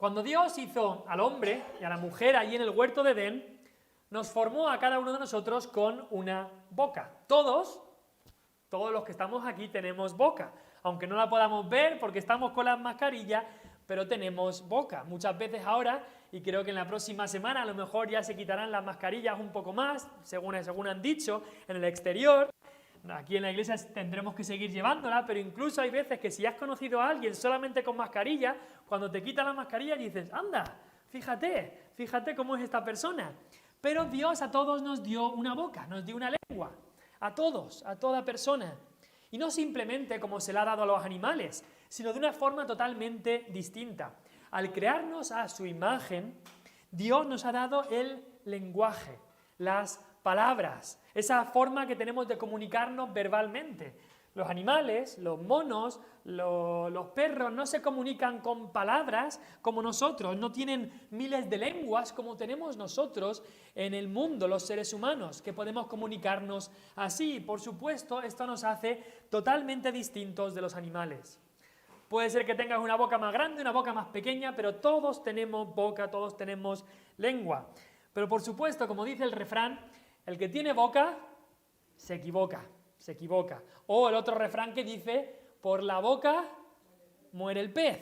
Cuando Dios hizo al hombre y a la mujer allí en el huerto de Edén, nos formó a cada uno de nosotros con una boca. Todos los que estamos aquí tenemos boca, aunque no la podamos ver porque estamos con las mascarillas, pero tenemos boca. Muchas veces ahora, y creo que en la próxima semana a lo mejor ya se quitarán las mascarillas un poco más, según han dicho, en el exterior. Aquí en la iglesia tendremos que seguir llevándola, pero incluso hay veces que si has conocido a alguien solamente con mascarilla, cuando te quita la mascarilla dices, anda, fíjate cómo es esta persona. Pero Dios a todos nos dio una boca, nos dio una lengua, a todos, a toda persona. Y no simplemente como se le ha dado a los animales, sino de una forma totalmente distinta. Al crearnos a su imagen, Dios nos ha dado el lenguaje, las palabras, esa forma que tenemos de comunicarnos verbalmente. Los animales, los monos, los perros no se comunican con palabras como nosotros, no tienen miles de lenguas como tenemos nosotros en el mundo, los seres humanos, que podemos comunicarnos así. Por supuesto, esto nos hace totalmente distintos de los animales. Puede ser que tengas una boca más grande, una boca más pequeña, pero todos tenemos boca, todos tenemos lengua. Pero por supuesto, como dice el refrán, el que tiene boca se equivoca. O el otro refrán que dice, por la boca muere el pez.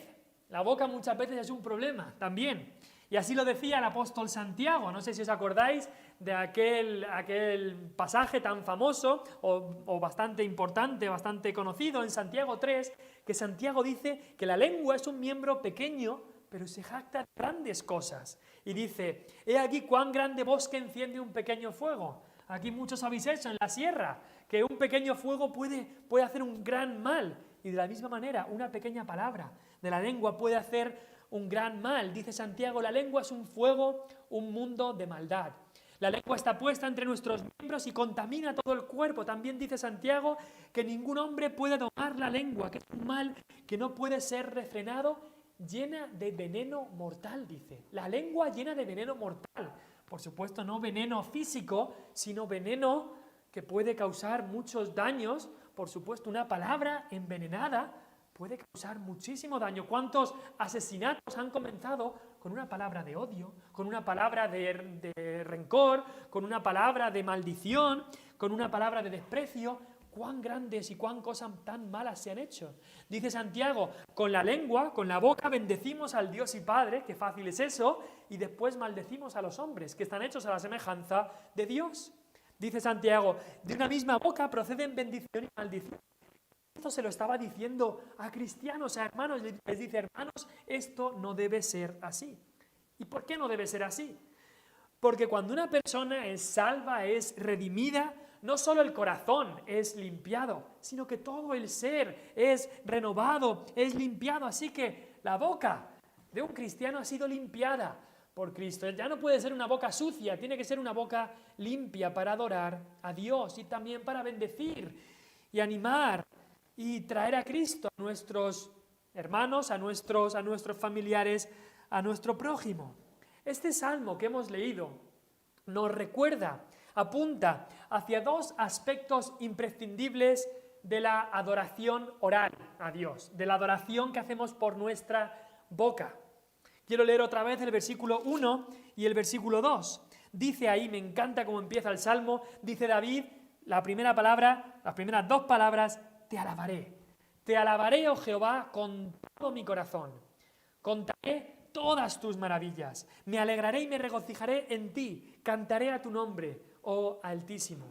La boca muchas veces es un problema también. Y así lo decía el apóstol Santiago. No sé si os acordáis de aquel pasaje tan famoso o bastante importante, bastante conocido en Santiago 3, que Santiago dice que la lengua es un miembro pequeño, pero se jacta de grandes cosas. Y dice, he aquí cuán grande bosque enciende un pequeño fuego. Aquí muchos habéis hecho en la sierra, que un pequeño fuego puede hacer un gran mal. Y de la misma manera, una pequeña palabra de la lengua puede hacer un gran mal. Dice Santiago, la lengua es un fuego, un mundo de maldad. La lengua está puesta entre nuestros miembros y contamina todo el cuerpo. También dice Santiago que ningún hombre puede domar la lengua, que es un mal que no puede ser refrenado, llena de veneno mortal, dice. La lengua llena de veneno mortal. Por supuesto, no veneno físico, sino veneno que puede causar muchos daños. Por supuesto, una palabra envenenada puede causar muchísimo daño. ¿Cuántos asesinatos han comenzado con una palabra de odio, con una palabra de rencor, con una palabra de maldición, con una palabra de desprecio? Cuán grandes y cuán cosas tan malas se han hecho. Dice Santiago, con la lengua, con la boca bendecimos al Dios y Padre, qué fácil es eso, y después maldecimos a los hombres, que están hechos a la semejanza de Dios. Dice Santiago, de una misma boca proceden bendición y maldición. Esto se lo estaba diciendo a cristianos, a hermanos, les dice, hermanos, esto no debe ser así. ¿Y por qué no debe ser así? Porque cuando una persona es salva, es redimida, no solo el corazón es limpiado, sino que todo el ser es renovado, es limpiado. Así que la boca de un cristiano ha sido limpiada por Cristo. Ya no puede ser una boca sucia, tiene que ser una boca limpia para adorar a Dios y también para bendecir y animar y traer a Cristo a nuestros hermanos, a nuestros familiares, a nuestro prójimo. Este salmo que hemos leído nos recuerda, apunta hacia dos aspectos imprescindibles de la adoración oral a Dios, de la adoración que hacemos por nuestra boca. Quiero leer otra vez el versículo 1 y el versículo 2. Dice ahí, me encanta cómo empieza el salmo, dice David, las primeras dos palabras, te alabaré, oh Jehová, con todo mi corazón. Contaré todas tus maravillas. Me alegraré y me regocijaré en ti. Cantaré a tu nombre, oh Altísimo.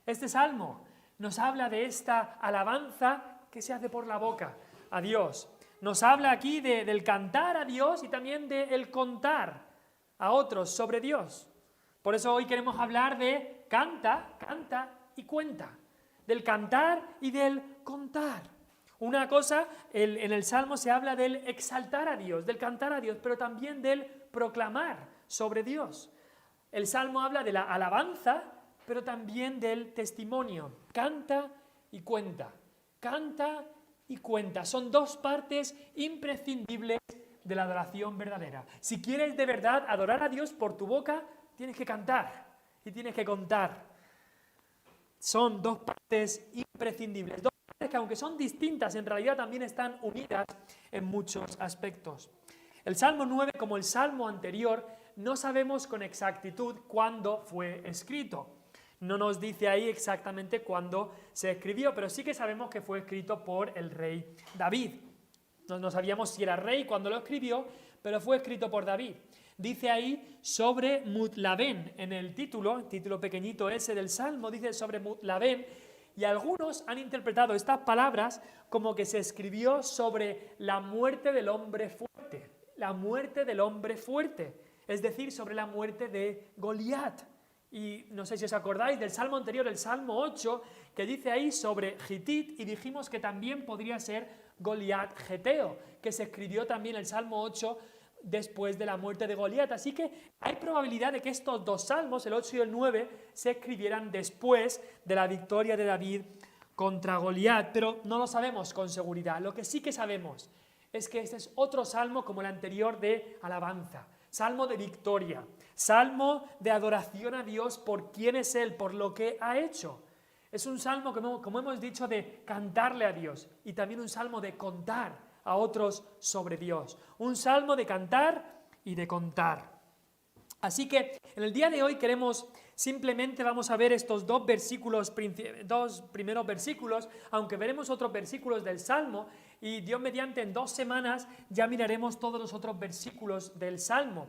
Este salmo nos habla de esta alabanza que se hace por la boca a Dios. Nos habla aquí del cantar a Dios y también del contar a otros sobre Dios. Por eso hoy queremos hablar de canta y cuenta. Del cantar y del contar. Una cosa, en el Salmo se habla del exaltar a Dios, del cantar a Dios, pero también del proclamar sobre Dios. El Salmo habla de la alabanza, pero también del testimonio. Canta y cuenta. Canta y cuenta. Son dos partes imprescindibles de la adoración verdadera. Si quieres de verdad adorar a Dios por tu boca, tienes que cantar y tienes que contar. Son dos partes imprescindibles, dos partes que aunque son distintas, en realidad también están unidas en muchos aspectos. El Salmo 9, como el Salmo anterior, no sabemos con exactitud cuándo fue escrito. No nos dice ahí exactamente cuándo se escribió, pero sí que sabemos que fue escrito por el rey David. No sabíamos si era rey cuando lo escribió, pero fue escrito por David. Dice ahí sobre Mutlavén en el título pequeñito ese del Salmo, dice sobre Mutlavén, y algunos han interpretado estas palabras como que se escribió sobre la muerte del hombre fuerte, la muerte del hombre fuerte, es decir, sobre la muerte de Goliat. Y no sé si os acordáis del Salmo anterior, el Salmo 8, que dice ahí sobre Gitit, y dijimos que también podría ser Goliat geteo, que se escribió también el Salmo 8 después de la muerte de Goliat. Así que hay probabilidad de que estos dos salmos, el 8 y el 9, se escribieran después de la victoria de David contra Goliat, pero no lo sabemos con seguridad. Lo que sí que sabemos es que este es otro salmo como el anterior de alabanza, salmo de victoria, salmo de adoración a Dios por quién es Él, por lo que ha hecho. Es un salmo, como hemos dicho, de cantarle a Dios y también un salmo de contar a otros sobre Dios. Un salmo de cantar y de contar. Así que en el día de hoy simplemente vamos a ver estos dos primeros versículos, aunque veremos otros versículos del Salmo, y Dios mediante en 2 semanas ya miraremos todos los otros versículos del Salmo.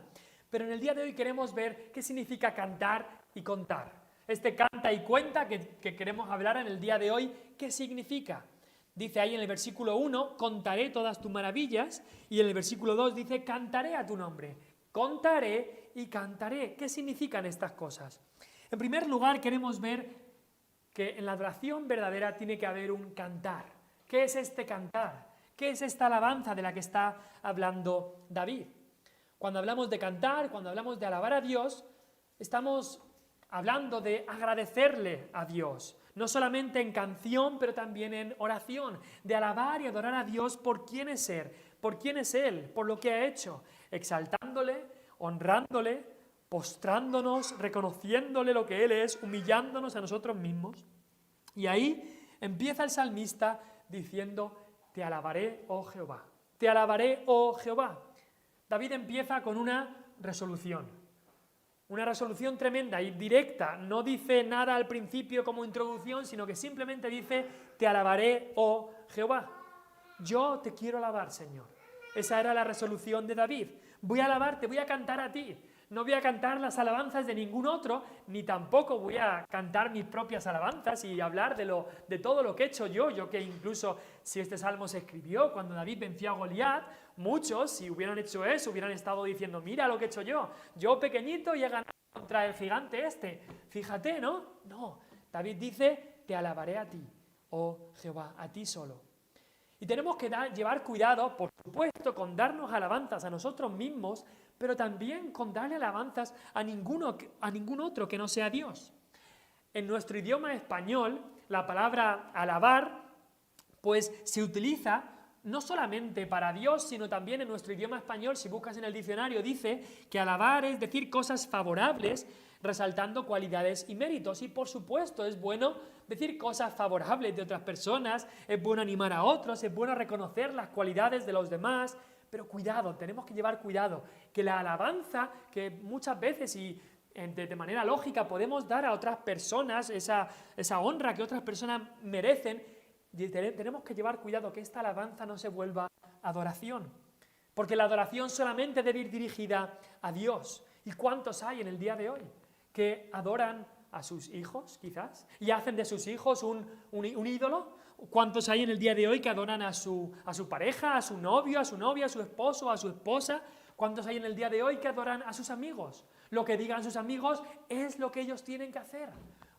Pero en el día de hoy queremos ver qué significa cantar y contar. Este canta y cuenta que queremos hablar en el día de hoy, ¿qué significa? Dice ahí en el versículo 1, contaré todas tus maravillas, y en el versículo 2 dice, cantaré a tu nombre. Contaré y cantaré. ¿Qué significan estas cosas? En primer lugar, queremos ver que en la adoración verdadera tiene que haber un cantar. ¿Qué es este cantar? ¿Qué es esta alabanza de la que está hablando David? Cuando hablamos de cantar, cuando hablamos de alabar a Dios, estamos hablando de agradecerle a Dios. No solamente en canción, pero también en oración, de alabar y adorar a Dios por quién es Él, por lo que ha hecho, exaltándole, honrándole, postrándonos, reconociéndole lo que Él es, humillándonos a nosotros mismos. Y ahí empieza el salmista diciendo, te alabaré, oh Jehová, te alabaré, oh Jehová. David empieza con una resolución tremenda y directa, no dice nada al principio como introducción, sino que simplemente dice, te alabaré, oh Jehová. Yo te quiero alabar, Señor. Esa era la resolución de David. Voy a alabarte, voy a cantar a ti. No voy a cantar las alabanzas de ningún otro, ni tampoco voy a cantar mis propias alabanzas y hablar de todo lo que he hecho yo que incluso si este salmo se escribió cuando David venció a Goliat, muchos, si hubieran hecho eso, hubieran estado diciendo, mira lo que he hecho yo pequeñito y he ganado contra el gigante este. Fíjate, ¿no? No, David dice, te alabaré a ti, oh Jehová, a ti solo. Y tenemos que llevar cuidado, por supuesto, con darnos alabanzas a nosotros mismos, pero también con darle alabanzas a ningún otro que no sea Dios. En nuestro idioma español, la palabra alabar, pues se utiliza no solamente para Dios, sino también en nuestro idioma español, si buscas en el diccionario, dice que alabar es decir cosas favorables, resaltando cualidades y méritos. Y por supuesto es bueno decir cosas favorables de otras personas, es bueno animar a otros, es bueno reconocer las cualidades de los demás, pero cuidado, tenemos que llevar cuidado, que la alabanza que muchas veces y de manera lógica podemos dar a otras personas, esa honra que otras personas merecen, tenemos que llevar cuidado que esta alabanza no se vuelva adoración, porque la adoración solamente debe ir dirigida a Dios. ¿Y cuántos hay en el día de hoy que adoran a sus hijos, quizás, y hacen de sus hijos un ídolo? ¿Cuántos hay en el día de hoy que adoran a su pareja, a su novio, a su novia, a su esposo, a su esposa? ¿Cuántos hay en el día de hoy que adoran a sus amigos? Lo que digan sus amigos es lo que ellos tienen que hacer.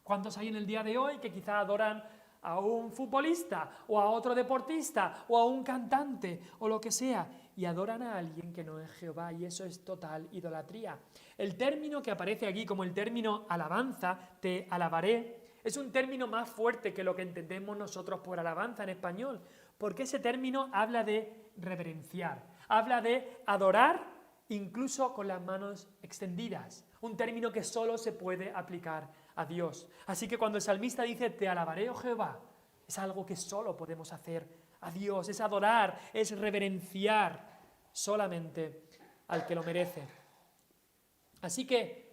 ¿Cuántos hay en el día de hoy que quizá adoran a un futbolista o a otro deportista o a un cantante o lo que sea y adoran a alguien que no es Jehová? Y eso es total idolatría. El término que aparece aquí como el término alabanza, te alabaré, es un término más fuerte que lo que entendemos nosotros por alabanza en español, porque ese término habla de reverenciar, habla de adorar incluso con las manos extendidas, un término que solo se puede aplicar a Dios. Así que cuando el salmista dice, te alabaré, oh Jehová, es algo que solo podemos hacer a Dios, es adorar, es reverenciar solamente al que lo merece. Así que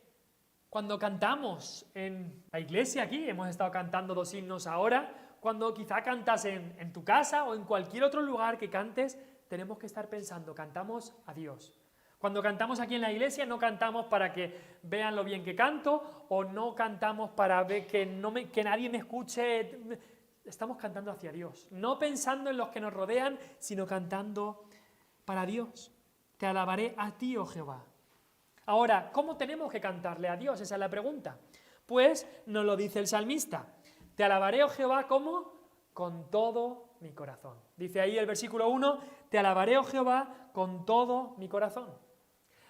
cuando cantamos en la iglesia aquí, hemos estado cantando 2 himnos ahora, cuando quizá cantas en tu casa o en cualquier otro lugar que cantes, tenemos que estar pensando, cantamos a Dios. Cuando cantamos aquí en la iglesia no cantamos para que vean lo bien que canto o no cantamos para ver que nadie me escuche. Estamos cantando hacia Dios, no pensando en los que nos rodean, sino cantando para Dios. Te alabaré a ti, oh Jehová. Ahora, ¿cómo tenemos que cantarle a Dios? Esa es la pregunta. Pues nos lo dice el salmista. Te alabaré, oh Jehová, ¿cómo? Con todo mi corazón. Dice ahí el versículo 1, te alabaré, oh Jehová, con todo mi corazón.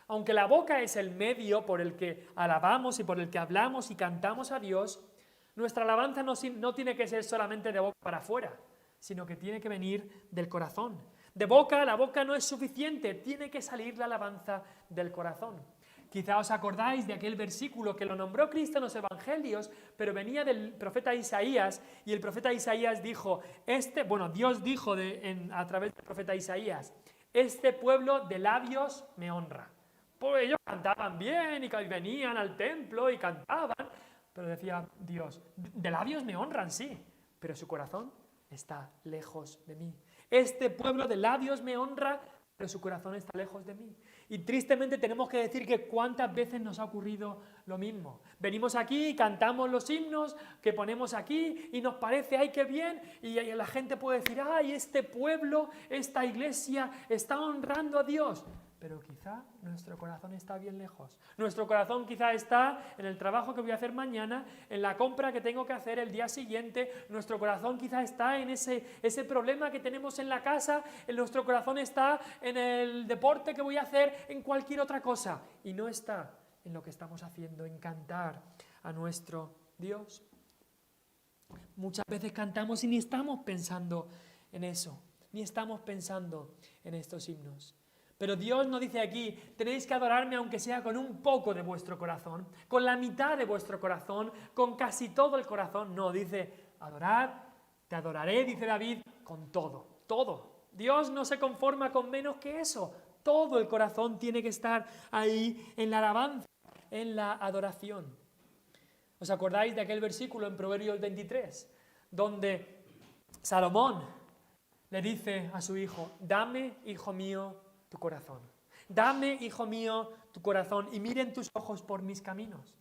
Aunque la boca es el medio por el que alabamos y por el que hablamos y cantamos a Dios, nuestra alabanza no tiene que ser solamente de boca para afuera, sino que tiene que venir del corazón. La boca no es suficiente, tiene que salir la alabanza del corazón. Quizá os acordáis de aquel versículo que lo nombró Cristo en los Evangelios, pero venía del profeta Isaías, y el profeta Isaías dijo, Dios dijo a través del profeta Isaías, este pueblo de labios me honra. Pues ellos cantaban bien y venían al templo y cantaban, pero decía Dios, de labios me honran, sí, pero su corazón está lejos de mí. Este pueblo de labios me honra, pero su corazón está lejos de mí. Y tristemente tenemos que decir que cuántas veces nos ha ocurrido lo mismo. Venimos aquí, cantamos los himnos que ponemos aquí y nos parece, ¡ay, qué bien! Y la gente puede decir, ¡ay, este pueblo, esta iglesia está honrando a Dios! Pero quizá nuestro corazón está bien lejos. Nuestro corazón quizá está en el trabajo que voy a hacer mañana, en la compra que tengo que hacer el día siguiente. Nuestro corazón quizá está en ese problema que tenemos en la casa. Nuestro corazón está en el deporte que voy a hacer, en cualquier otra cosa. Y no está en lo que estamos haciendo, en cantar a nuestro Dios. Muchas veces cantamos y ni estamos pensando en eso, ni estamos pensando en estos himnos. Pero Dios nos dice aquí, tenéis que adorarme aunque sea con un poco de vuestro corazón, con la mitad de vuestro corazón, con casi todo el corazón. No, dice, adorad, te adoraré, dice David, con todo, todo. Dios no se conforma con menos que eso. Todo el corazón tiene que estar ahí en la alabanza, en la adoración. ¿Os acordáis de aquel versículo en Proverbios 23, donde Salomón le dice a su hijo, dame, hijo mío, tu corazón. Dame, hijo mío, tu corazón y miren tus ojos por mis caminos.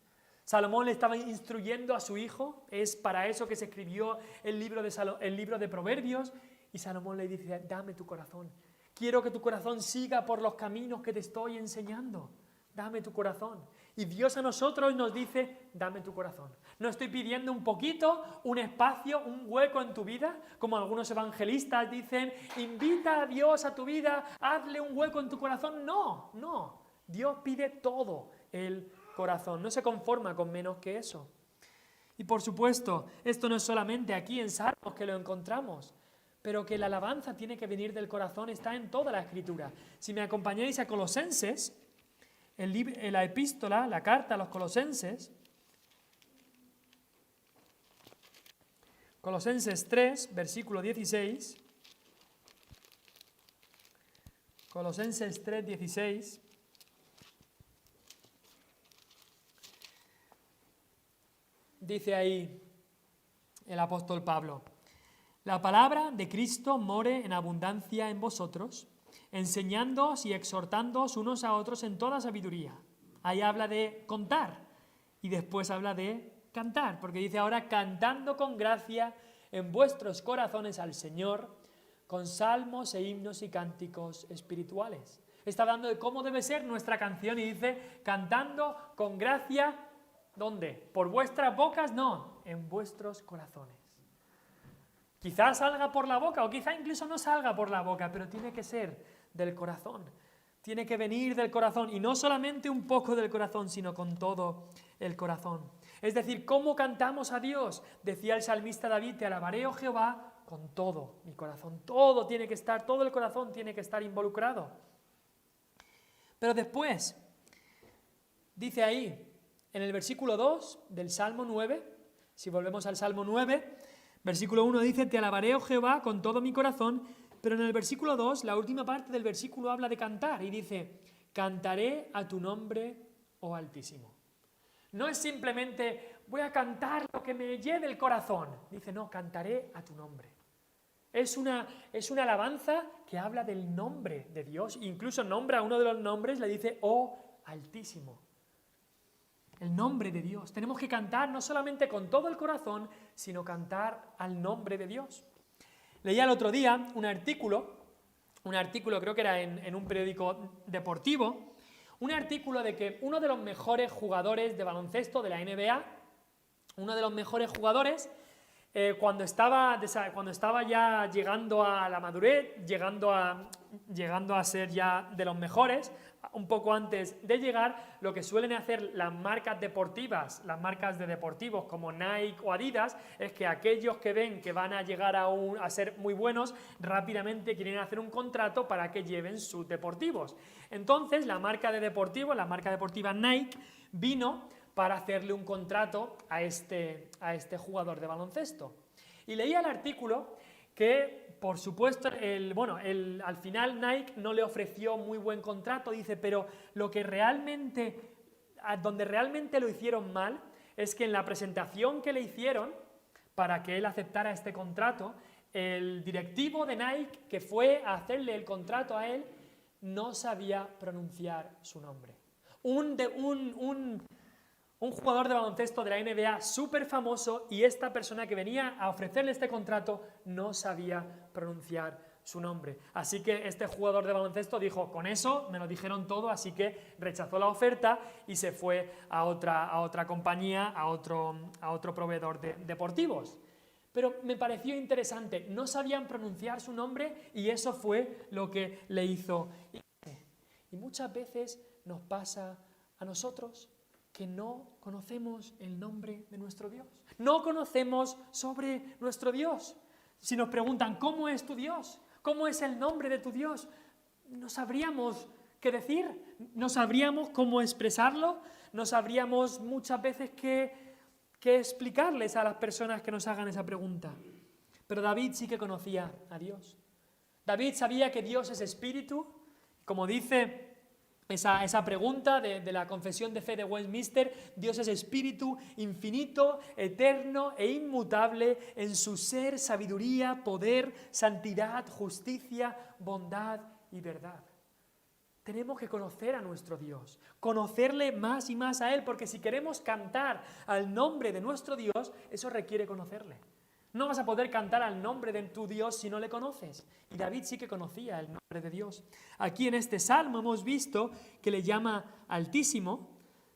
Salomón le estaba instruyendo a su hijo, es para eso que se escribió el libro de Proverbios, y Salomón le dice, dame tu corazón. Quiero que tu corazón siga por los caminos que te estoy enseñando. Dame tu corazón. Y Dios a nosotros nos dice, dame tu corazón. No estoy pidiendo un poquito, un espacio, un hueco en tu vida, como algunos evangelistas dicen, invita a Dios a tu vida, hazle un hueco en tu corazón. No, no. Dios pide todo el corazón, no se conforma con menos que eso. Y por supuesto, esto no es solamente aquí en Salmos que lo encontramos, pero que la alabanza tiene que venir del corazón, está en toda la Escritura. Si me acompañáis a Colosenses, la epístola, la carta a los Colosenses, Colosenses 3, versículo 16, Colosenses 3, 16, dice ahí el apóstol Pablo, la palabra de Cristo more en abundancia en vosotros, enseñándoos y exhortándoos unos a otros en toda sabiduría. Ahí habla de contar y después habla de cantar, porque dice ahora cantando con gracia en vuestros corazones al Señor, con salmos e himnos y cánticos espirituales. Está hablando de cómo debe ser nuestra canción y dice cantando con gracia, ¿dónde? ¿Por vuestras bocas? No, en vuestros corazones. Quizás salga por la boca o quizá incluso no salga por la boca, pero tiene que ser del corazón. Tiene que venir del corazón y no solamente un poco del corazón, sino con todo el corazón. Es decir, ¿cómo cantamos a Dios? Decía el salmista David, te alabaré, oh Jehová, con todo mi corazón. Todo tiene que estar, todo el corazón tiene que estar involucrado. Pero después, dice ahí, en el versículo 2 del Salmo 9, si volvemos al Salmo 9, versículo 1 dice, te alabaré, oh Jehová, con todo mi corazón, pero en el versículo 2, la última parte del versículo habla de cantar y dice, cantaré a tu nombre, oh Altísimo. No es simplemente voy a cantar lo que me lleve el corazón. Dice, no, cantaré a tu nombre. Es una alabanza que habla del nombre de Dios. Incluso nombra uno de los nombres, le dice, oh Altísimo. El nombre de Dios. Tenemos que cantar no solamente con todo el corazón, sino cantar al nombre de Dios. Leía el otro día un artículo creo que era en un periódico deportivo, un artículo de que uno de los mejores jugadores de baloncesto de la NBA, uno de los mejores jugadores, cuando estaba ya llegando a la madurez, llegando a ser ya de los mejores, un poco antes de llegar, lo que suelen hacer las marcas deportivas, las marcas de deportivos como Nike o Adidas, es que aquellos que ven que van a llegar a ser muy buenos, rápidamente quieren hacer un contrato para que lleven sus deportivos. Entonces, la marca deportiva Nike, vino para hacerle un contrato a este jugador de baloncesto. Y leía el artículo que, por supuesto, al final Nike no le ofreció muy buen contrato, dice, pero donde realmente lo hicieron mal es que en la presentación que le hicieron para que él aceptara este contrato, el directivo de Nike que fue a hacerle el contrato a él no sabía pronunciar su nombre. Un jugador de baloncesto de la NBA súper famoso, y esta persona que venía a ofrecerle este contrato no sabía pronunciar su nombre. Así que este jugador de baloncesto dijo, con eso me lo dijeron todo, así que rechazó la oferta y se fue a otra compañía, a otro proveedor de deportivos. Pero me pareció interesante, no sabían pronunciar su nombre y eso fue lo que le hizo. Y muchas veces nos pasa a nosotros que no conocemos el nombre de nuestro Dios. No conocemos sobre nuestro Dios. Si nos preguntan, ¿cómo es tu Dios? ¿Cómo es el nombre de tu Dios? No sabríamos qué decir, no sabríamos cómo expresarlo, no sabríamos muchas veces qué explicarles a las personas que nos hagan esa pregunta. Pero David sí que conocía a Dios. David sabía que Dios es espíritu, como dice esa pregunta de la confesión de fe de Westminster, Dios es espíritu infinito, eterno e inmutable en su ser, sabiduría, poder, santidad, justicia, bondad y verdad. Tenemos que conocer a nuestro Dios, conocerle más y más a Él, porque si queremos cantar al nombre de nuestro Dios, eso requiere conocerle. No vas a poder cantar al nombre de tu Dios si no le conoces. Y David sí que conocía el nombre de Dios. Aquí en este salmo hemos visto que le llama Altísimo.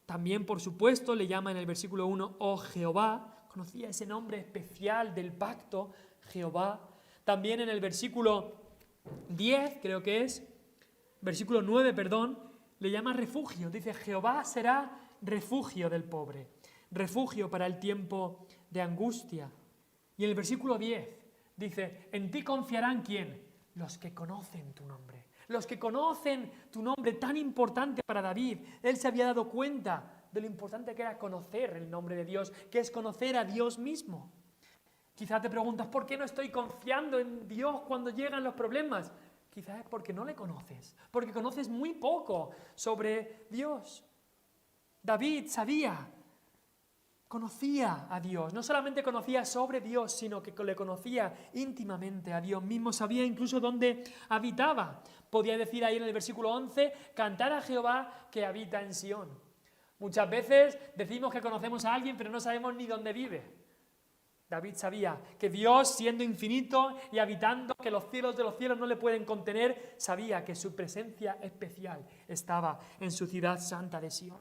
También, por supuesto, le llama en el versículo 1, oh Jehová. Conocía ese nombre especial del pacto, Jehová. También en el versículo 10, creo que es, versículo 9, perdón, le llama refugio. Dice, Jehová será refugio del pobre, refugio para el tiempo de angustia. Y en el versículo 10 dice, en ti confiarán ¿quién? Los que conocen tu nombre. Los que conocen tu nombre tan importante para David. Él se había dado cuenta de lo importante que era conocer el nombre de Dios, que es conocer a Dios mismo. Quizás te preguntas, ¿por qué no estoy confiando en Dios cuando llegan los problemas? Quizás es porque no le conoces, porque conoces muy poco sobre Dios. David conocía a Dios, no solamente conocía sobre Dios, sino que le conocía íntimamente a Dios mismo, sabía incluso dónde habitaba. Podía decir ahí en el versículo 11, cantar a Jehová que habita en Sión. Muchas veces decimos que conocemos a alguien, pero no sabemos ni dónde vive. David sabía que Dios, siendo infinito y habitando, que los cielos de los cielos no le pueden contener, sabía que su presencia especial estaba en su ciudad santa de Sión.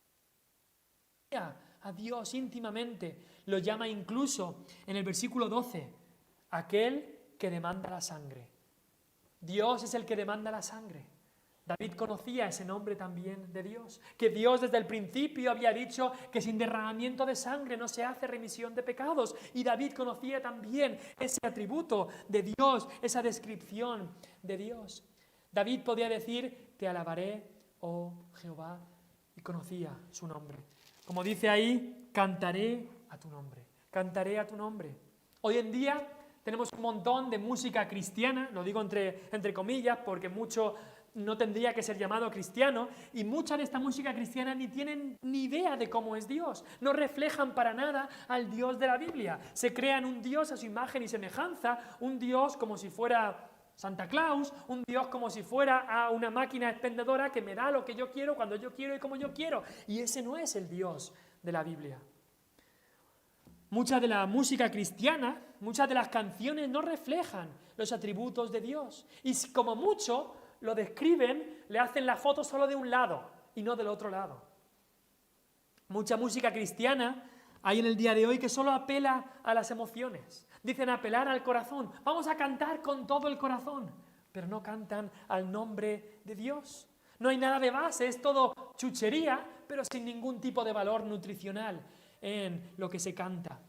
A Dios íntimamente, lo llama incluso en el versículo 12, aquel que demanda la sangre. Dios es el que demanda la sangre. David conocía ese nombre también de Dios, que Dios desde el principio había dicho que sin derramamiento de sangre no se hace remisión de pecados, y David conocía también ese atributo de Dios, esa descripción de Dios. David podía decir, te alabaré, oh Jehová, y conocía su nombre. Como dice ahí, cantaré a tu nombre, cantaré a tu nombre. Hoy en día tenemos un montón de música cristiana, lo digo entre comillas, porque mucho no tendría que ser llamado cristiano, y mucha de esta música cristiana ni tienen ni idea de cómo es Dios, no reflejan para nada al Dios de la Biblia, se crean un Dios a su imagen y semejanza, un Dios como si fuera Santa Claus, un Dios como si fuera a una máquina expendedora que me da lo que yo quiero, cuando yo quiero y como yo quiero, y ese no es el Dios de la Biblia. Mucha de la música cristiana, muchas de las canciones no reflejan los atributos de Dios. Y como mucho lo describen, le hacen la foto solo de un lado y no del otro lado. Mucha música cristiana hay en el día de hoy que solo apela a las emociones. Dicen apelar al corazón. Vamos a cantar con todo el corazón. Pero no cantan al nombre de Dios. No hay nada de base, es todo chuchería, pero sin ningún tipo de valor nutricional en lo que se canta.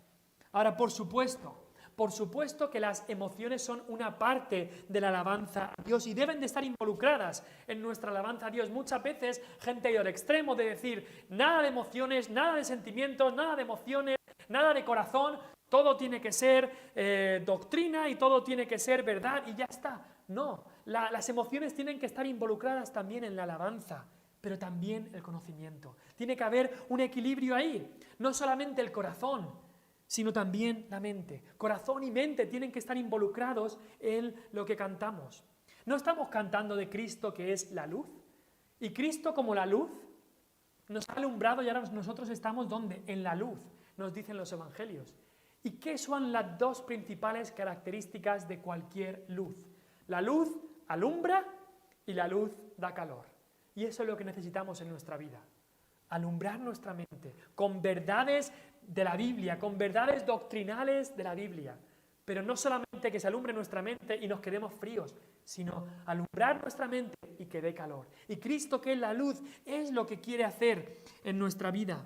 Ahora, por supuesto que las emociones son una parte de la alabanza a Dios y deben de estar involucradas en nuestra alabanza a Dios. Muchas veces gente ha ido al extremo de decir nada de emociones, nada de sentimientos, nada de emociones, nada de corazón, todo tiene que ser doctrina y todo tiene que ser verdad y ya está. No, las emociones tienen que estar involucradas también en la alabanza, pero también el conocimiento. Tiene que haber un equilibrio ahí, no solamente el corazón, sino también la mente. Corazón y mente tienen que estar involucrados en lo que cantamos. No estamos cantando de Cristo, que es la luz, y Cristo como la luz nos ha alumbrado y ahora nosotros estamos ¿dónde? En la luz, nos dicen los evangelios. ¿Y qué son las dos principales características de cualquier luz? La luz alumbra y la luz da calor. Y eso es lo que necesitamos en nuestra vida. Alumbrar nuestra mente con verdades de la Biblia, con verdades doctrinales de la Biblia. Pero no solamente que se alumbre nuestra mente y nos quedemos fríos, sino alumbrar nuestra mente y que dé calor. Y Cristo, que es la luz, es lo que quiere hacer en nuestra vida.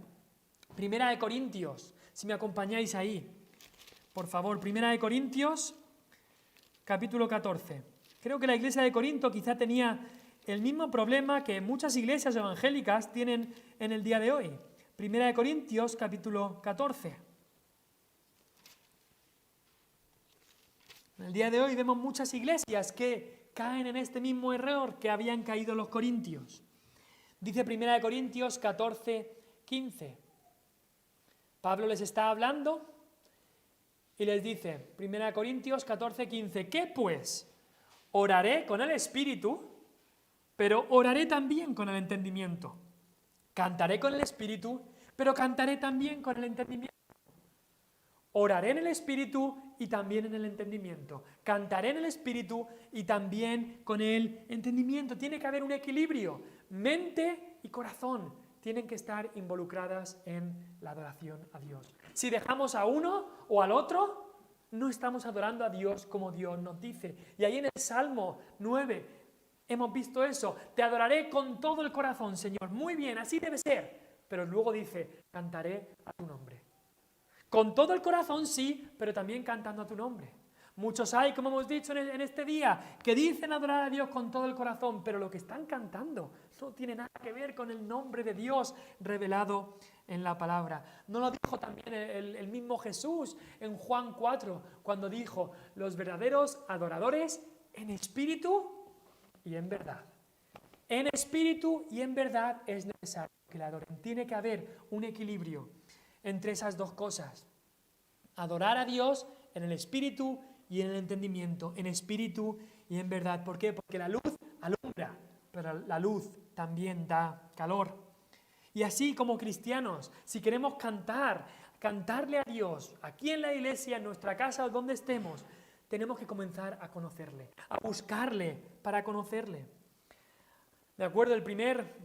Primera de Corintios, si me acompañáis ahí, por favor. Primera de Corintios, capítulo 14. Creo que la iglesia de Corinto quizá tenía el mismo problema que muchas iglesias evangélicas tienen en el día de hoy. Primera de Corintios, capítulo 14. En el día de hoy vemos muchas iglesias que caen en este mismo error que habían caído los corintios. Dice Primera de Corintios 14, 15. Pablo les está hablando y les dice, Primera de Corintios 14, 15, ¿qué pues? Oraré con el Espíritu, pero oraré también con el entendimiento. Cantaré con el Espíritu, pero cantaré también con el entendimiento. Oraré en el Espíritu y también en el entendimiento. Cantaré en el Espíritu y también con el entendimiento. Tiene que haber un equilibrio. Mente y corazón tienen que estar involucradas en la adoración a Dios. Si dejamos a uno o al otro, no estamos adorando a Dios como Dios nos dice. Y ahí en el Salmo 9 hemos visto eso. Te adoraré con todo el corazón, Señor. Muy bien, así debe ser. Pero luego dice, cantaré a tu nombre. Con todo el corazón sí, pero también cantando a tu nombre. Muchos hay, como hemos dicho en este día, que dicen adorar a Dios con todo el corazón, pero lo que están cantando no tiene nada que ver con el nombre de Dios revelado en la palabra. ¿No lo dijo también el mismo Jesús en Juan 4, cuando dijo, los verdaderos adoradores en espíritu y en verdad? En espíritu y en verdad es necesario que la adoren. Tiene que haber un equilibrio entre esas dos cosas. Adorar a Dios en el espíritu y en el entendimiento, en espíritu y en verdad. ¿Por qué? Porque la luz alumbra, pero la luz también da calor. Y así como cristianos, si queremos cantarle a Dios, aquí en la iglesia, en nuestra casa o donde estemos, tenemos que comenzar a conocerle, a buscarle para conocerle. De acuerdo,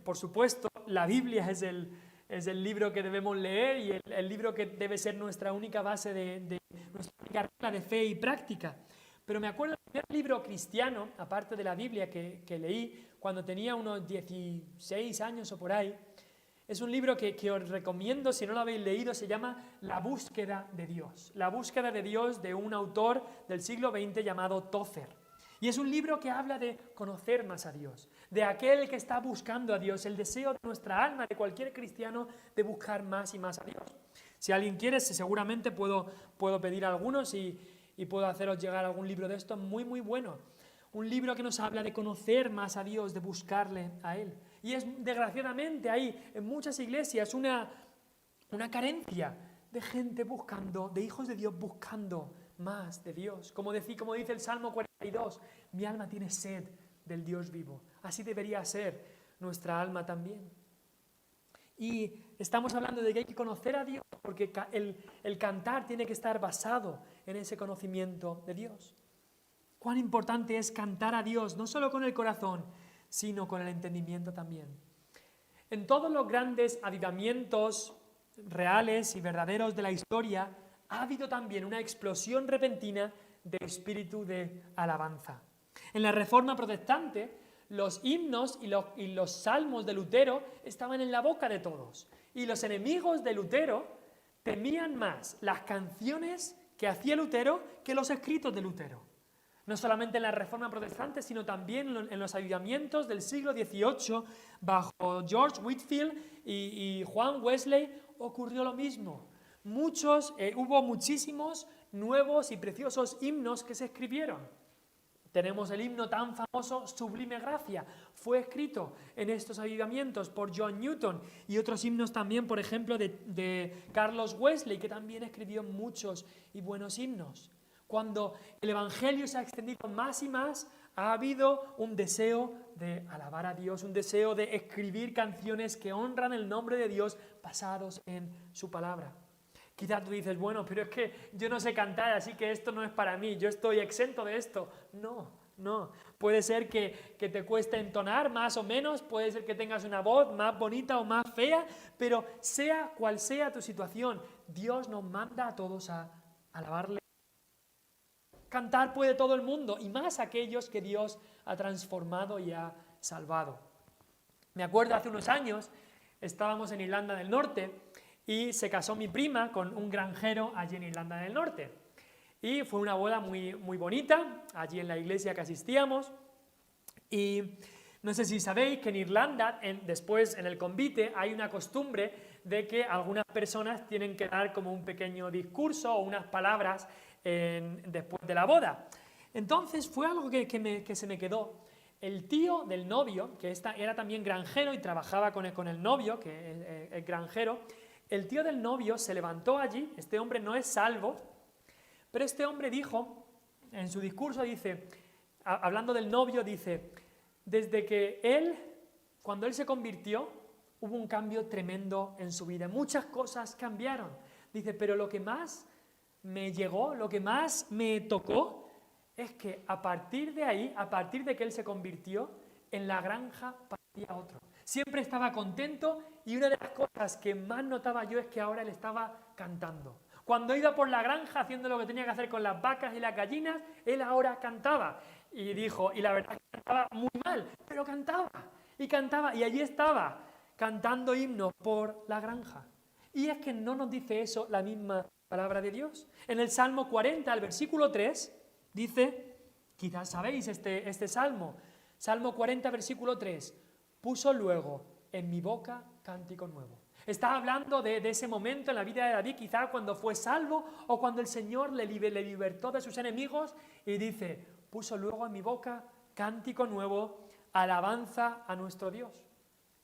por supuesto, la Biblia es el libro que debemos leer y el libro que debe ser nuestra única base de nuestra única regla de fe y práctica. Pero me acuerdo del primer libro cristiano, aparte de la Biblia, que leí cuando tenía unos 16 años o por ahí. Es un libro que os recomiendo, si no lo habéis leído, se llama La búsqueda de Dios. La búsqueda de Dios, de un autor del siglo XX llamado Tozer. Y es un libro que habla de conocer más a Dios, de aquel que está buscando a Dios, el deseo de nuestra alma, de cualquier cristiano, de buscar más y más a Dios. Si alguien quiere, seguramente puedo pedir algunos y puedo haceros llegar algún libro de estos muy, muy bueno. Un libro que nos habla de conocer más a Dios, de buscarle a Él. Y es, desgraciadamente, hay en muchas iglesias una carencia de gente buscando, de hijos de Dios buscando más de Dios. Como dice el Salmo 42, mi alma tiene sed del Dios vivo. Así debería ser nuestra alma también. Y estamos hablando de que hay que conocer a Dios, porque el cantar tiene que estar basado en ese conocimiento de Dios. Cuán importante es cantar a Dios, no solo con el corazón, sino con el entendimiento también. En todos los grandes avivamientos reales y verdaderos de la historia, ha habido también una explosión repentina de espíritu de alabanza. En la Reforma Protestante, los himnos y los salmos de Lutero estaban en la boca de todos. Y los enemigos de Lutero temían más las canciones que hacía Lutero que los escritos de Lutero. No solamente en la Reforma Protestante, sino también en los avivamientos del siglo XVIII, bajo George Whitefield y Juan Wesley, ocurrió lo mismo. Hubo muchísimos nuevos y preciosos himnos que se escribieron. Tenemos el himno tan famoso, Sublime Gracia. Fue escrito en estos avivamientos por John Newton, y otros himnos también, por ejemplo, de Carlos Wesley, que también escribió muchos y buenos himnos. Cuando el Evangelio se ha extendido más y más, ha habido un deseo de alabar a Dios, un deseo de escribir canciones que honran el nombre de Dios basados en su palabra. Quizás tú dices, bueno, pero es que yo no sé cantar, así que esto no es para mí, yo estoy exento de esto. No. Puede ser que te cueste entonar más o menos, puede ser que tengas una voz más bonita o más fea, pero sea cual sea tu situación, Dios nos manda a todos a alabarle. Cantar puede todo el mundo, y más aquellos que Dios ha transformado y ha salvado. Me acuerdo hace unos años, estábamos en Irlanda del Norte y se casó mi prima con un granjero allí en Irlanda del Norte. Y fue una boda muy, muy bonita, allí en la iglesia que asistíamos. Y no sé si sabéis que en Irlanda, después en el convite, hay una costumbre de que algunas personas tienen que dar como un pequeño discurso o unas palabras después de la boda. Entonces fue algo que se me quedó. El tío del novio, que era también granjero y trabajaba con el novio, que es granjero, el tío del novio se levantó allí. Este hombre no es salvo, pero este hombre dijo, en su discurso dice, hablando del novio, dice, desde que cuando él se convirtió, hubo un cambio tremendo en su vida. Muchas cosas cambiaron. Dice, pero lo que más me llegó, lo que más me tocó, es que a partir de ahí, a partir de que él se convirtió, en la granja partía otro. Siempre estaba contento, y una de las cosas que más notaba yo es que ahora él estaba cantando. Cuando iba por la granja haciendo lo que tenía que hacer con las vacas y las gallinas, él ahora cantaba. Y dijo, y la verdad es que cantaba muy mal, pero cantaba, y allí estaba, cantando himnos por la granja. Y es que no nos dice eso la misma palabra de Dios. En el Salmo 40, el versículo 3, dice, quizás sabéis este Salmo, Salmo 40, versículo 3, puso luego en mi boca cántico nuevo. Está hablando de ese momento en la vida de David, quizá cuando fue salvo o cuando el Señor le libertó de sus enemigos, y dice, puso luego en mi boca cántico nuevo, alabanza a nuestro Dios.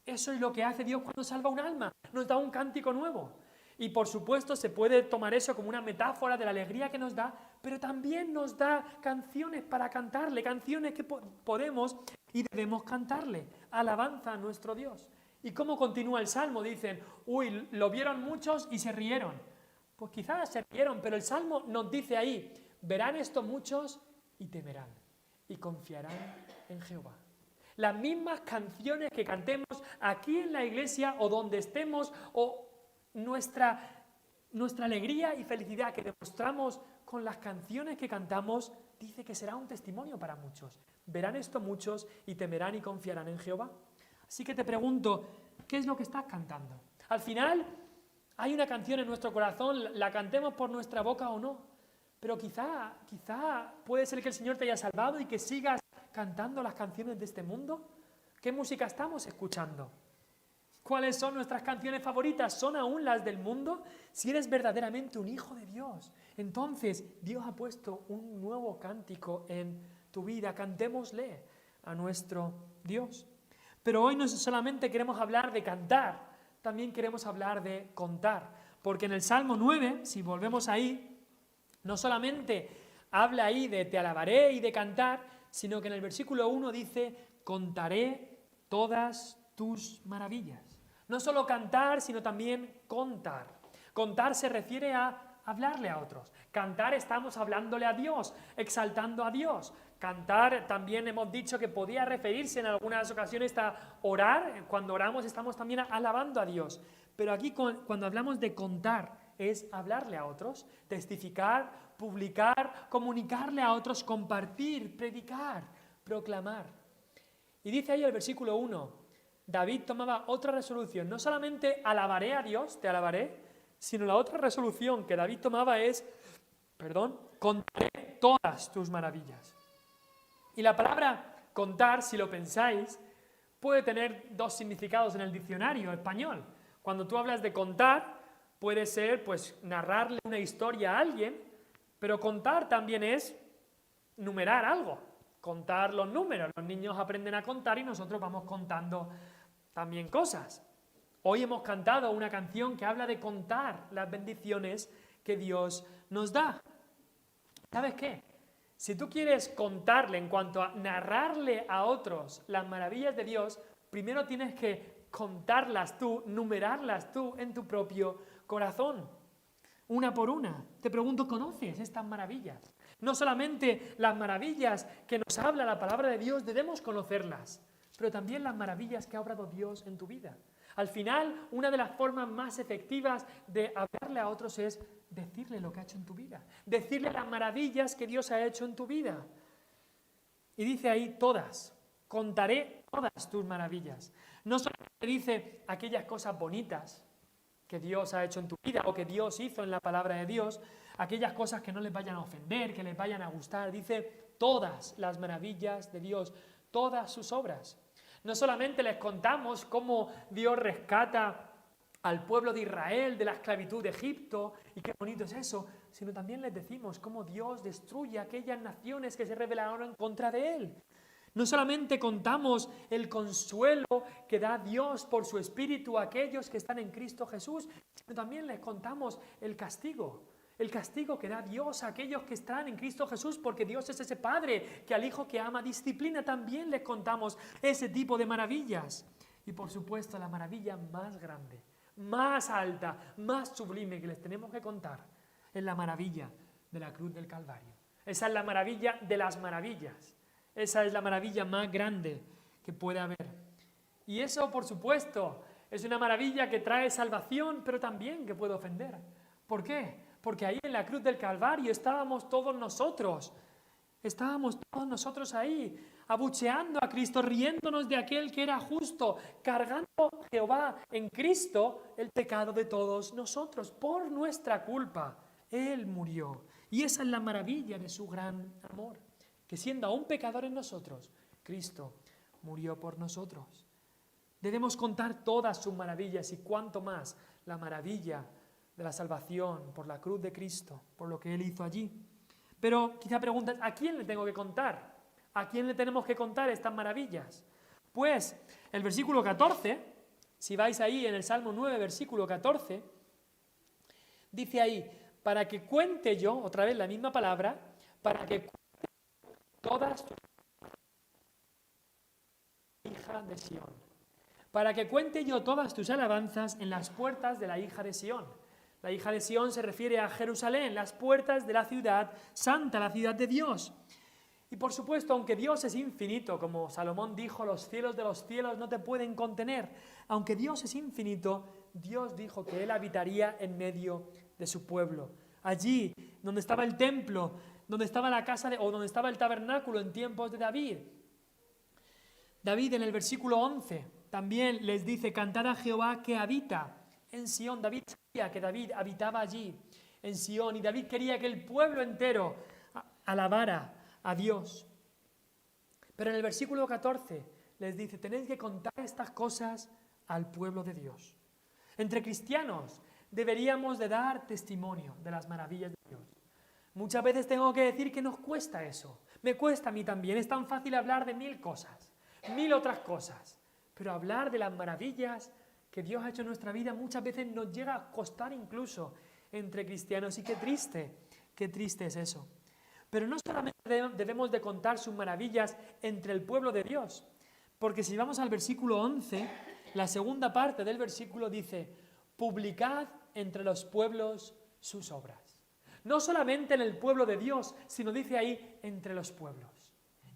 Eso es lo que hace Dios cuando salva un alma, nos da un cántico nuevo. Y por supuesto se puede tomar eso como una metáfora de la alegría que nos da, pero también nos da canciones para cantarle, canciones que podemos y debemos cantarle, alabanza a nuestro Dios. ¿Y cómo continúa el Salmo? Dicen, lo vieron muchos y se rieron. Pues quizás se rieron, pero el Salmo nos dice ahí, verán esto muchos y temerán y confiarán en Jehová. Las mismas canciones que cantemos aquí en la iglesia o donde estemos, o nuestra alegría y felicidad que demostramos con las canciones que cantamos, dice que será un testimonio para muchos. Verán esto muchos y temerán y confiarán en Jehová. Así que te pregunto, ¿qué es lo que estás cantando? Al final, hay una canción en nuestro corazón, la cantemos por nuestra boca o no, pero quizá puede ser que el Señor te haya salvado y que sigas cantando las canciones de este mundo. ¿Qué música estamos escuchando? ¿Cuáles son nuestras canciones favoritas? ¿Son aún las del mundo? Si eres verdaderamente un hijo de Dios, entonces Dios ha puesto un nuevo cántico en tu vida, cantémosle a nuestro Dios. Pero hoy no solamente queremos hablar de cantar, también queremos hablar de contar, porque en el Salmo 9, si volvemos ahí, no solamente habla ahí de te alabaré y de cantar, sino que en el versículo 1 dice, contaré todas tus maravillas. No solo cantar, sino también contar. Contar se refiere a hablarle a otros. Cantar estamos hablándole a Dios, exaltando a Dios. Cantar también hemos dicho que podía referirse en algunas ocasiones a orar. Cuando oramos estamos también alabando a Dios. Pero aquí cuando hablamos de contar es hablarle a otros, testificar, publicar, comunicarle a otros, compartir, predicar, proclamar. Y dice ahí el versículo 1, David tomaba otra resolución. No solamente alabaré a Dios, te alabaré, sino la otra resolución que David tomaba es, contaré todas tus maravillas. Y la palabra contar, si lo pensáis, puede tener dos significados en el diccionario español. Cuando tú hablas de contar, puede ser pues narrarle una historia a alguien, pero contar también es numerar algo, contar los números. Los niños aprenden a contar y nosotros vamos contando también cosas. Hoy hemos cantado una canción que habla de contar las bendiciones que Dios nos da. ¿Sabes qué? Si tú quieres contarle en cuanto a narrarle a otros las maravillas de Dios, primero tienes que contarlas tú, numerarlas tú en tu propio corazón, una por una. Te pregunto, ¿conoces estas maravillas? No solamente las maravillas que nos habla la palabra de Dios, debemos conocerlas, pero también las maravillas que ha obrado Dios en tu vida. Al final, una de las formas más efectivas de hablarle a otros es decirle lo que ha hecho en tu vida, decirle las maravillas que Dios ha hecho en tu vida. Y dice ahí todas, contaré todas tus maravillas. No solamente dice aquellas cosas bonitas que Dios ha hecho en tu vida o que Dios hizo en la palabra de Dios, aquellas cosas que no les vayan a ofender, que les vayan a gustar, dice todas las maravillas de Dios, todas sus obras. No solamente les contamos cómo Dios rescata al pueblo de Israel de la esclavitud de Egipto, y qué bonito es eso, sino también les decimos cómo Dios destruye aquellas naciones que se rebelaron en contra de Él. No solamente contamos el consuelo que da Dios por su Espíritu a aquellos que están en Cristo Jesús, sino también les contamos el castigo que da Dios a aquellos que están en Cristo Jesús, porque Dios es ese Padre que al Hijo que ama disciplina. También les contamos ese tipo de maravillas. Y por supuesto la maravilla más grande, más alta, más sublime que les tenemos que contar es la maravilla de la cruz del Calvario. Esa es la maravilla de las maravillas. Esa es la maravilla más grande que puede haber. Y eso, por supuesto, es una maravilla que trae salvación, pero también que puede ofender. ¿Por qué? Porque ahí en la cruz del Calvario estábamos todos nosotros ahí, abucheando a Cristo, riéndonos de aquel que era justo, cargando Jehová en Cristo el pecado de todos nosotros. Por nuestra culpa, Él murió. Y esa es la maravilla de su gran amor, que siendo aún pecadores nosotros, Cristo murió por nosotros. Debemos contar todas sus maravillas y cuánto más la maravilla de la salvación por la cruz de Cristo, por lo que Él hizo allí. Pero quizá preguntas, ¿a quién le tengo que contar? ¿A quién le tenemos que contar estas maravillas? Pues el versículo 14, si vais ahí en el Salmo 9, versículo 14, dice ahí, para que cuente yo, otra vez la misma palabra, para que cuente todas tus hija de Sión. Para que cuente yo todas tus alabanzas en las puertas de la hija de Sión. La hija de Sión se refiere a Jerusalén, las puertas de la ciudad santa, la ciudad de Dios. Y por supuesto, aunque Dios es infinito, como Salomón dijo, los cielos de los cielos no te pueden contener. Aunque Dios es infinito, Dios dijo que Él habitaría en medio de su pueblo. Allí, donde estaba el templo, donde estaba la casa o donde estaba el tabernáculo en tiempos de David. David en el versículo 11 también les dice, cantad a Jehová que habita en Sión. David sabía que David habitaba allí, en Sión, y David quería que el pueblo entero alabara a Dios. Pero en el versículo 14 les dice, tenéis que contar estas cosas al pueblo de Dios. Entre cristianos deberíamos de dar testimonio de las maravillas de Dios. Muchas veces tengo que decir que nos cuesta eso, Me cuesta a mí también, es tan fácil hablar de 1000 cosas, 1000 otras cosas, pero hablar de las maravillas que Dios ha hecho en nuestra vida muchas veces nos llega a costar incluso entre cristianos, y qué triste es eso. Pero no solamente debemos de contar sus maravillas entre el pueblo de Dios, porque si vamos al versículo 11, la segunda parte del versículo dice, publicad entre los pueblos sus obras. No solamente en el pueblo de Dios, sino dice ahí, entre los pueblos.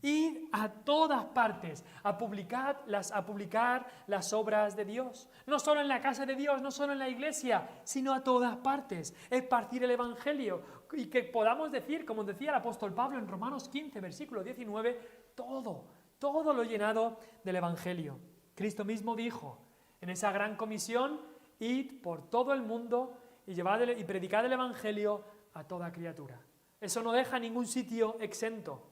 Id a todas partes a publicar las obras de Dios. No solo en la casa de Dios, no solo en la iglesia, sino a todas partes. Esparcir el Evangelio y que podamos decir, como decía el apóstol Pablo en Romanos 15, versículo 19, todo lo llenado del Evangelio. Cristo mismo dijo en esa gran comisión, id por todo el mundo y predicad el Evangelio a toda criatura. Eso no deja ningún sitio exento.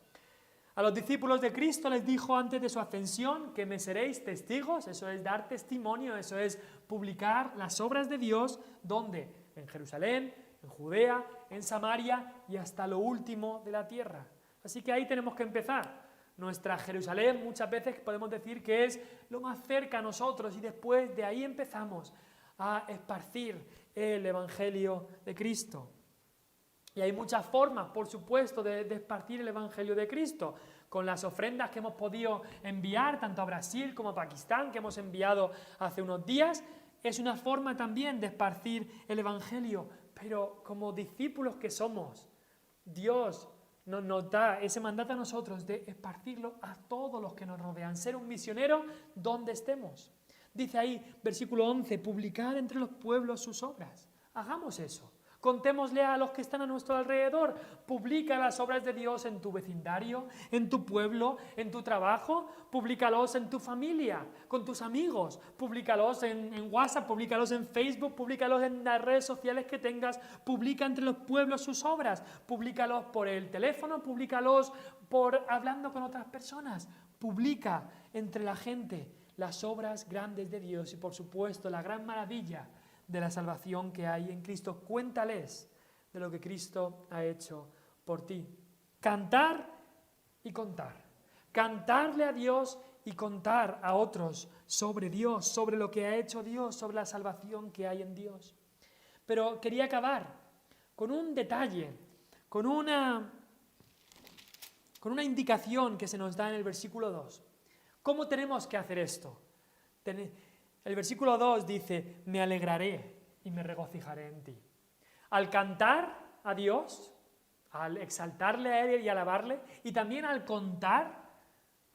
A los discípulos de Cristo les dijo antes de su ascensión que me seréis testigos, eso es dar testimonio, eso es publicar las obras de Dios, ¿dónde? En Jerusalén, en Judea, en Samaria y hasta lo último de la tierra. Así que ahí tenemos que empezar. Nuestra Jerusalén muchas veces podemos decir que es lo más cerca a nosotros y después de ahí empezamos a esparcir el Evangelio de Cristo. Y hay muchas formas, por supuesto, de esparcir el Evangelio de Cristo, con las ofrendas que hemos podido enviar, tanto a Brasil como a Pakistán, que hemos enviado hace unos días. Es una forma también de esparcir el Evangelio, pero como discípulos que somos, Dios nos da ese mandato a nosotros de esparcirlo a todos los que nos rodean, ser un misionero donde estemos. Dice ahí, versículo 11, publicar entre los pueblos sus obras. Hagamos eso. Contémosle a los que están a nuestro alrededor. Publica las obras de Dios en tu vecindario, en tu pueblo, en tu trabajo. Públicalos en tu familia, con tus amigos. Públicalos en WhatsApp, públicalos en Facebook, públicalos en las redes sociales que tengas. Publica entre los pueblos sus obras. Públicalos por el teléfono, públicalos hablando con otras personas. Publica entre la gente las obras grandes de Dios y, por supuesto, la gran maravilla de la salvación que hay en Cristo. Cuéntales de lo que Cristo ha hecho por ti. Cantar y contar. Cantarle a Dios y contar a otros sobre Dios, sobre lo que ha hecho Dios, sobre la salvación que hay en Dios. Pero quería acabar con un detalle, con una indicación que se nos da en el versículo 2. ¿Cómo tenemos que hacer esto? El versículo 2 dice, me alegraré y me regocijaré en ti. Al cantar a Dios, al exaltarle a Él y alabarle, y también al contar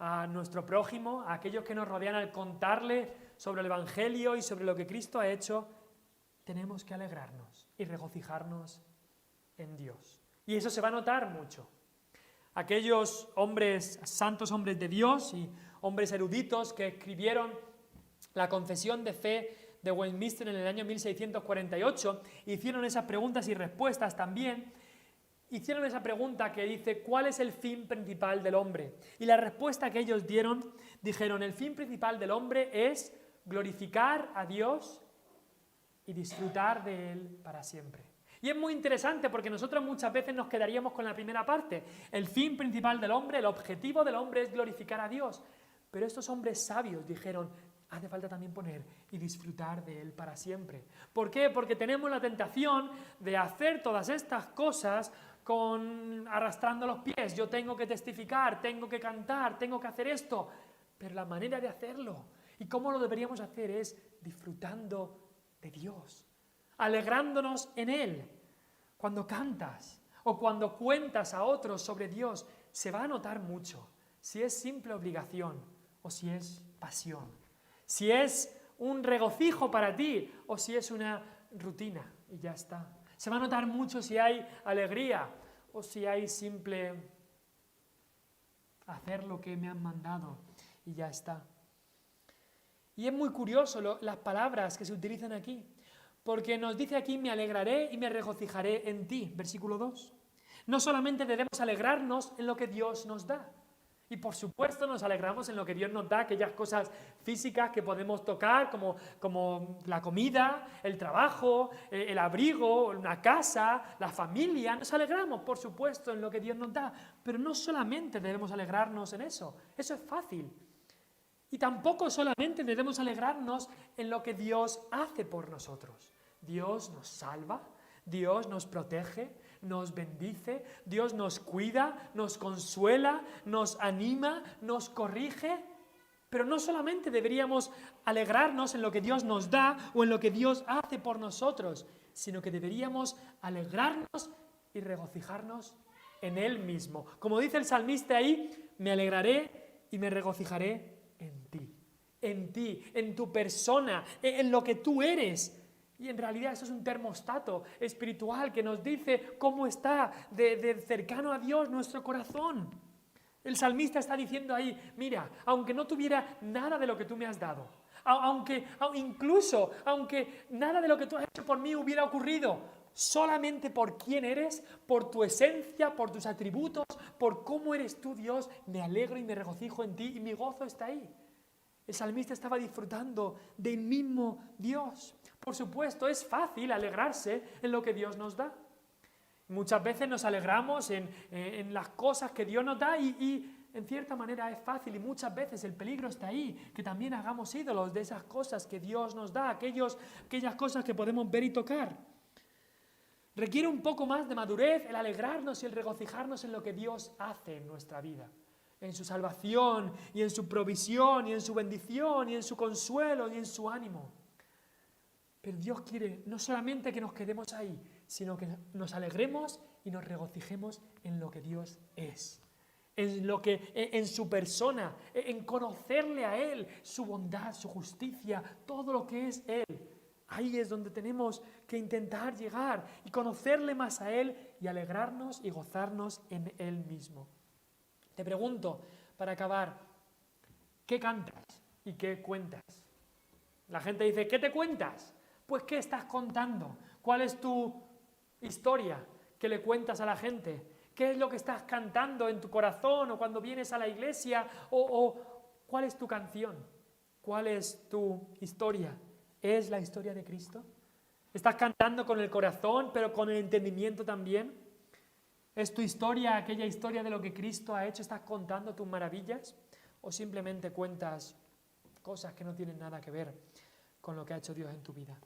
a nuestro prójimo, a aquellos que nos rodean, al contarle sobre el Evangelio y sobre lo que Cristo ha hecho, tenemos que alegrarnos y regocijarnos en Dios. Y eso se va a notar mucho. Aquellos hombres, santos hombres de Dios y hombres eruditos que escribieron la confesión de fe de Westminster en el año 1648, hicieron esas preguntas y respuestas también. Hicieron esa pregunta que dice, ¿cuál es el fin principal del hombre? Y la respuesta que ellos dijeron, el fin principal del hombre es glorificar a Dios y disfrutar de Él para siempre. Y es muy interesante porque nosotros muchas veces nos quedaríamos con la primera parte. El fin principal del hombre, el objetivo del hombre es glorificar a Dios. Pero estos hombres sabios dijeron, hace falta también poner y disfrutar de Él para siempre. ¿Por qué? Porque tenemos la tentación de hacer todas estas cosas arrastrando los pies. Yo tengo que testificar, tengo que cantar, tengo que hacer esto. Pero la manera de hacerlo y cómo lo deberíamos hacer es disfrutando de Dios, alegrándonos en Él. Cuando cantas o cuando cuentas a otros sobre Dios, se va a notar mucho si es simple obligación o si es pasión. Si es un regocijo para ti o si es una rutina y ya está. Se va a notar mucho si hay alegría o si hay simple hacer lo que me han mandado y ya está. Y es muy curioso las palabras que se utilizan aquí, porque nos dice aquí, me alegraré y me regocijaré en ti, versículo 2. No solamente debemos alegrarnos en lo que Dios nos da, Y por supuesto nos alegramos en lo que Dios nos da, aquellas cosas físicas que podemos tocar, como la comida, el trabajo, el abrigo, una casa, la familia. Nos alegramos, por supuesto, en lo que Dios nos da, pero no solamente debemos alegrarnos en eso es fácil. Y tampoco solamente debemos alegrarnos en lo que Dios hace por nosotros. Dios nos salva, Dios nos protege, nos bendice, Dios nos cuida, nos consuela, nos anima, nos corrige. Pero no solamente deberíamos alegrarnos en lo que Dios nos da o en lo que Dios hace por nosotros, sino que deberíamos alegrarnos y regocijarnos en Él mismo. Como dice el salmista ahí, me alegraré y me regocijaré en ti, en tu persona, en lo que tú eres. Y en realidad eso es un termostato espiritual que nos dice cómo está de cercano a Dios nuestro corazón. El salmista está diciendo ahí, mira, aunque no tuviera nada de lo que tú me has dado, aunque nada de lo que tú has hecho por mí hubiera ocurrido, solamente por quién eres, por tu esencia, por tus atributos, por cómo eres tú, Dios, me alegro y me regocijo en ti y mi gozo está ahí. El salmista estaba disfrutando del mismo Dios. Por supuesto, es fácil alegrarse en lo que Dios nos da. Muchas veces nos alegramos en las cosas que Dios nos da y en cierta manera es fácil, y muchas veces el peligro está ahí, que también hagamos ídolos de esas cosas que Dios nos da, aquellas cosas que podemos ver y tocar. Requiere un poco más de madurez el alegrarnos y el regocijarnos en lo que Dios hace en nuestra vida, en su salvación y en su provisión y en su bendición y en su consuelo y en su ánimo. Pero Dios quiere no solamente que nos quedemos ahí, sino que nos alegremos y nos regocijemos en lo que Dios es, en su persona, en conocerle a Él, su bondad, su justicia, todo lo que es Él. Ahí es donde tenemos que intentar llegar y conocerle más a Él y alegrarnos y gozarnos en Él mismo. Te pregunto, para acabar, ¿qué cantas y qué cuentas? La gente dice, ¿qué te cuentas? Pues, ¿qué estás contando? ¿Cuál es tu historia que le cuentas a la gente? ¿Qué es lo que estás cantando en tu corazón o cuando vienes a la iglesia? ¿O cuál es tu canción? ¿Cuál es tu historia? ¿Es la historia de Cristo? ¿Estás cantando con el corazón, pero con el entendimiento también? ¿Es tu historia aquella historia de lo que Cristo ha hecho? ¿Estás contando tus maravillas? ¿O simplemente cuentas cosas que no tienen nada que ver con lo que ha hecho Dios en tu vida?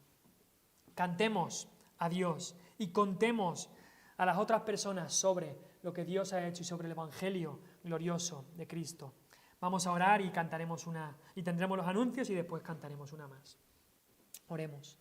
Cantemos a Dios y contemos a las otras personas sobre lo que Dios ha hecho y sobre el Evangelio glorioso de Cristo. Vamos a orar y cantaremos y tendremos los anuncios y después cantaremos una más. Oremos.